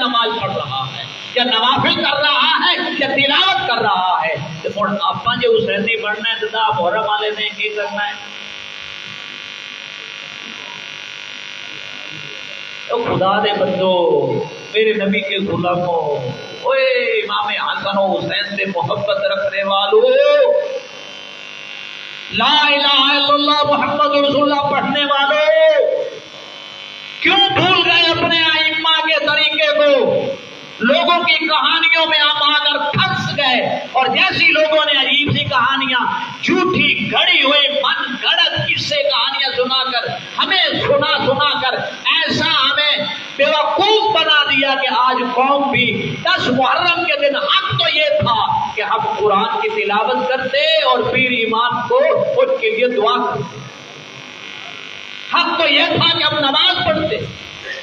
نماز پڑھ رہا ہے یا نوافل کر رہا ہے یا تلاوت کر رہا ہے. ہوں آپ جو حسینی بننا ہے تو محرم والے نے کی کرنا ہے؟ خدا دے بندو، میرے نبی کے غلاموں، اوے امام حسن و حسین سے محبت رکھنے والوں، لا الہ الا اللہ محمد رسول اللہ پڑھنے والوں، کیوں بھول گئے اپنے ائمہ کے طریقے کو؟ لوگوں کی کہانیوں میں آپ آ کر پھنس گئے، اور جیسی لوگوں نے عجیب سی کہانیاں، جھوٹی گھڑی ہوئی من گھڑت قصے کہانیاں سنا کر ہمیں سنا کر ایسا ہمیں بیوقوف بنا دیا کہ آج قوم بھی 10 محرم کے دن حق تو یہ تھا کہ ہم قرآن کی تلاوت کرتے اور پیر امام کو ان کے لیے دعا کرتے. حق تو یہ تھا کہ ہم نماز پڑھتے،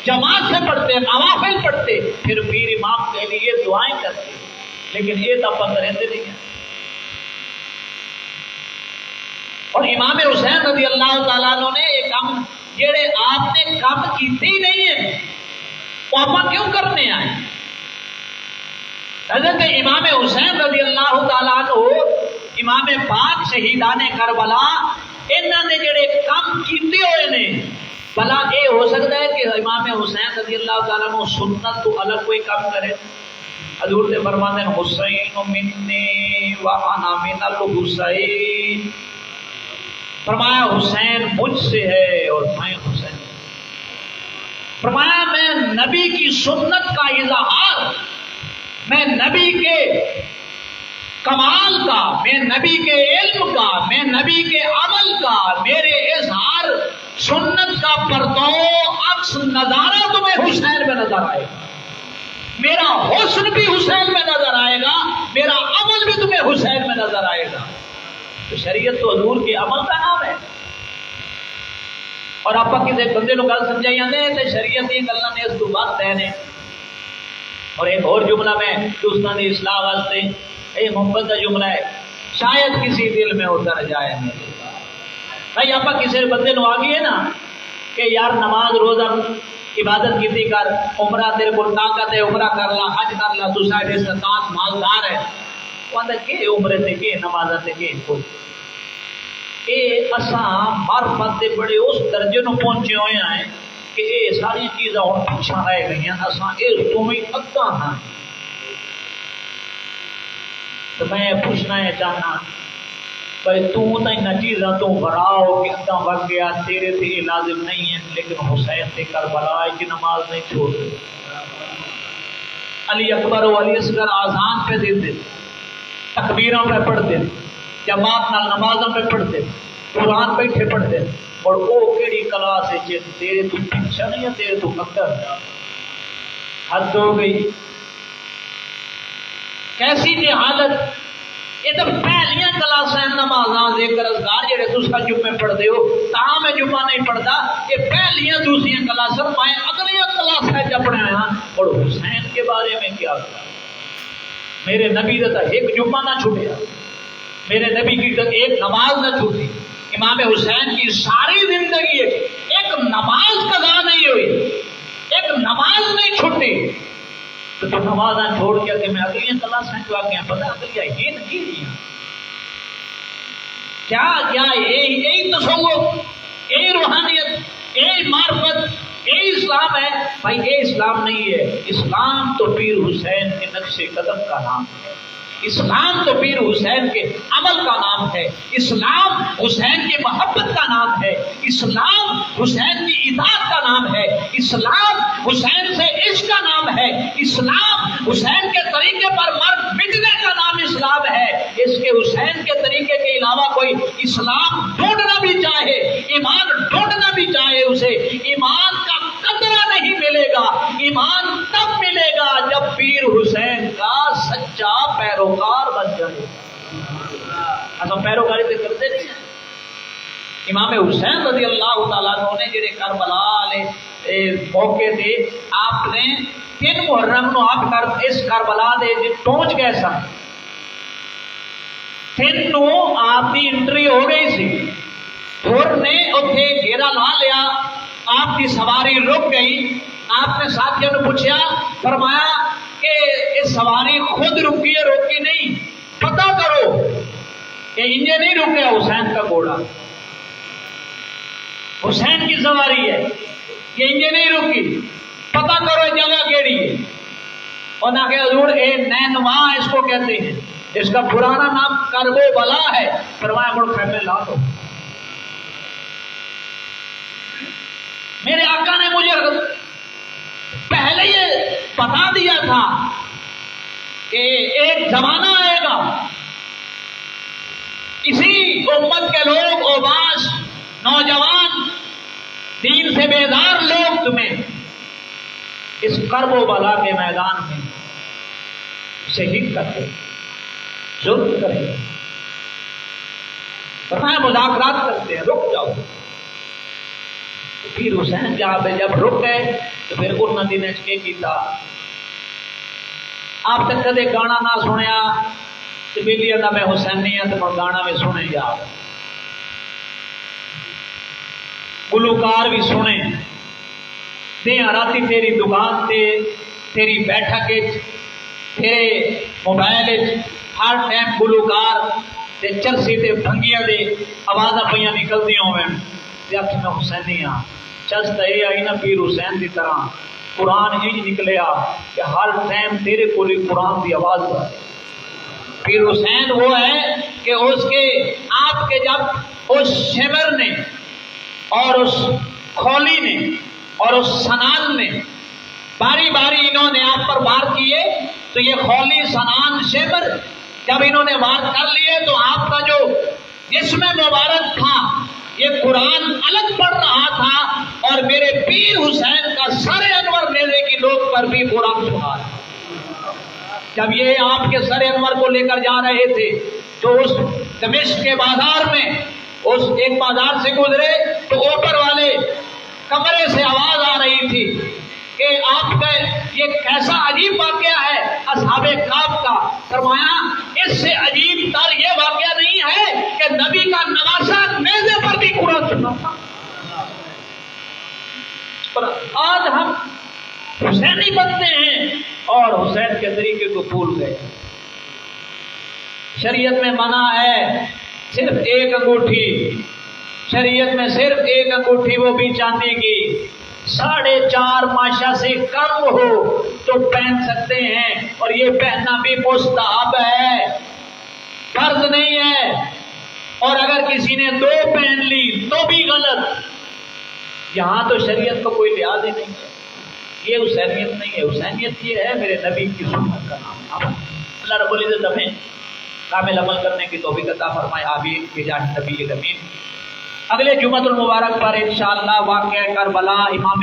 جماعت سے پڑھتے، نوافل پڑھتے، پھر پیر امام کے لیے دعائیں کرتے. لیکن یہ تو اپن رہتے نہیں ہیں. اور امام حسین رضی اللہ تعالیٰ عنہ نے یہ کام جڑے آپ نے کام کیتے ہی نہیں ہے وہ آپ کیوں کرنے آئے؟ حضرت امام حسین رضی اللہ تعالیٰ عنہ امام پاک شہیدان کربلا انہوں نے جڑے کام کیتے ہوئے نے، بھلا یہ ہو سکتا ہے کہ امام حسین رضی اللہ تعالیٰ عنہ سنت تو الگ کوئی کام کرے؟ حضور سے فرماتے ہیں حسین منی وانا من الحسین، فرمایا حسین مجھ سے ہے اور میں حسین. فرمایا میں نبی کی سنت کا اظہار، میں نبی کے کمال کا، میں نبی کے علم کا، میں نبی کے عمل کا، میرے اظہار سنت کا پرتو عکس نظارہ تمہیں حسین میں نظر آئے گا، میرا حسن بھی حسین میں نظر آئے گا، میرا عمل بھی تمہیں حسین میں نظر آئے گا. تو شریعت تو حضور کے عمل کا نام ہے. اور آپ کسی بندے کو گل سمجھائی آتے ہیں تو شریعت یہ گلیں نے اس کو بات ہے. اور ایک اور جملہ میں دوستان کی اصلاح واسطے یہ محبت کا جملہ ہے، شاید کسی دل میں اتر جائے میرے بھائی. آپ کسی بندے کو آ گئی نا کہ یار نماز روزہ عبادت کیتی کر، عمرہ تیرے کو طاقت ہے عمرہ کر لا، حج کر لا، تو صاحب استطاعت مالدار ہے، وہ آتا کہ عمرے تے کہ نماز تے کہ کوئی اے اساں معرفت دے بڑے اس درجے نو پہنچے ہوئے ہیں کہ اے ساری چیزاں ہن پیچھے رہ گئی ہیں، اساں اے تو ہی اگاں ہاں. تو میں پوچھنا ہے چاہنا بھائی تو ان چیزاں تو براؤ کہ اگاں وگ گیا، تیرے تے یہ لازم نہیں ہے، لیکن حسین تے کربلا کی نماز نہیں چھوڑ دے. علی اکبر و علی اصغر آزان پہ دیتے، تکبیروں پہ پڑھتے، جماعت نال نمازوں پہ پڑھتے، قرآن بیٹھے پڑھتے، اور وہ کیڑی کلاس ہے جی تیرے تو پیچھے نہیں ہے، تیرے تو اندر. حد ہو گئی. کیسی تھی حالت؟ یہ تو پہلیاں کلاسیں نمازاں ذکر اذکار جڑے تساں جمعے پڑھتے ہو، تاں میں جمعہ نہیں پڑھتا، یہ پہلیاں دوسریاں کلاسیں میں اگلیاں کلاسیں جب پڑھے ہاں. اور حسین کے بارے میں کیا کہا؟ میرے نبی کا ایک جمعہ نہ چھوٹیا، میرے نبی کی ایک نماز نہ چھوٹی. امام حسین کی ساری زندگی ایک نماز قضا نہیں ہوئی، ایک نماز نہیں چھوٹی. تو نماز چھوڑ کے کہ میں اگلیاں کلاسیں جو آگے پتہ اگلیاں یہ نہیں دیا کیا کیا یہی تصور، یہی روحانیت، یہی معرفت، یہی اسلام ہے؟ بھائی یہ اسلام نہیں ہے. اسلام تو پیر حسین کے نقش قدم کا نام ہے، اسلام تو پیر حسین کے عمل کا نام ہے، اسلام حسین کی محبت کا نام ہے، اسلام حسین کی اطاعت کا نام ہے، اسلام حسین سے عشق کا نام ہے، اسلام حسین کے طریقے پر مرد مٹنے کا نام اسلام ہے. اس کے حسین کے طریقے کے علاوہ کوئی اسلام ڈھونڈنا بھی چاہے، ایمان ڈھونڈنا بھی چاہے، اسے ایمان کا قطرہ نہیں ملے گا. ایمان تب ملے گا جب پیر حسین کا سچا پیروکار بن جائے. اصل پیروکاری تو کرتے نہیں ہیں. امام حسین رضی اللہ تعالیٰ عنہ نے جڑے کربلا والے موقع تھے، آپ نے 3 محرم نو آپ اس کربلا دے پہنچ گئے سن. 3 نو آپ کی انٹری ہو گئی سی. دھر نے اتنے گھیرا لا لیا، آپ کی سواری رک گئی، آپ نے ساتھیوں نے پوچھا، فرمایا کہ یہ سواری خود رکی ہے روکی نہیں، پتہ کرو کہ انجن نہیں رکیا، حسین کا گھوڑا، حسین کی سواری ہے، یہ انجن نہیں رکی، پتہ کرو جگہ کیڑی ہے۔ اور نہ کہ حضور اے نینوا اس کو کہتے ہیں، اس کا پرانا نام کربو بلا ہے۔ فرمایا مڑ خیمے لا دو۔ میرے آقا نے مجھے پہلے یہ بتا دیا تھا کہ ایک زمانہ آئے گا، اسی امت کے لوگ، اوباش نوجوان دین سے بیدار لوگ تمہیں اس کرب و بلا کے میدان میں شہید کرتے، ظلم کریں گے، فرمایا مذاکرات کرتے ہیں، رک جاؤ۔ پھر حسین جہاں پہ جب رک گئے تو پھر انہوں نے کیتا، آپ تک کدے گانا نہ سنیا تو بیلی ادا میں حسینی ہوں تو گانا میں سنے جا، گلوکار بھی سنے، دیاں راتی تیری دکان تے، تیری بیٹھک تیرے موبائل ہر ٹائم گلوکار تے چرسی تے بھنگیاں دے آوازاں پہ نکلتی ہوئے، آخ میں حسینی ہاں۔ چست یہ آئی نا پیر حسین کی طرح قرآن ہی نکلیا کہ ہر ٹائم تیرے کو قرآن کی آواز آئے۔ پیر حسین وہ ہے کہ اس کے آپ کے جب اس شمر نے اور اس کھولی نے اور اس سنان نے باری باری انہوں نے آپ پر وار کیے، تو یہ کھولی سنان شمر جب انہوں نے وار کر لیے تو آپ کا جو جسم مبارک تھا یہ قرآن الگ پڑھ رہا تھا، اور میرے پیر حسین کا سر انور نیزے کی نوک پر بھی قرآن سنا رہا۔ جب یہ آپ کے سر انور کو لے کر جا رہے تھے تو اس دمشق کے بازار میں اس ایک بازار سے گزرے تو اوپر والے کمرے سے آواز آ رہی تھی کہ آپ کا یہ کیسا عجیب واقعہ ہے اصحاب کہف کا۔ فرمایا اس سے عجیب تر یہ واقعہ نہیں ہے کہ نبی کا نواسا نیزے پر بھی قرآن سنا تھا۔ آج ہم حسینی بنتے ہیں اور حسین کے طریقے کو بھول گئے۔ شریعت میں منع ہے صرف ایک انگوٹھی، شریعت میں صرف ایک انگوٹھی، وہ بھی چاندی کی، 4.5 ماشا سے کم ہو تو پہن سکتے ہیں، اور یہ پہننا بھی مستحب ہے، فرض نہیں ہے۔ اور اگر کسی نے 2 پہن لی تو بھی غلط۔ یہاں تو شریعت کو کوئی لحاظ ہی نہیں ہے، یہ حسینیت نہیں ہے۔ حسینیت یہ ہے میرے نبی کی سنت کا نام۔ اللہ رب العزت ہمیں کامل عمل کرنے کی توفیق عطا فرمائے، آمین بجاہ نبی الامین۔ اگلے جمعۃ المبارک پر انشاءاللہ واقعہ کربلا امام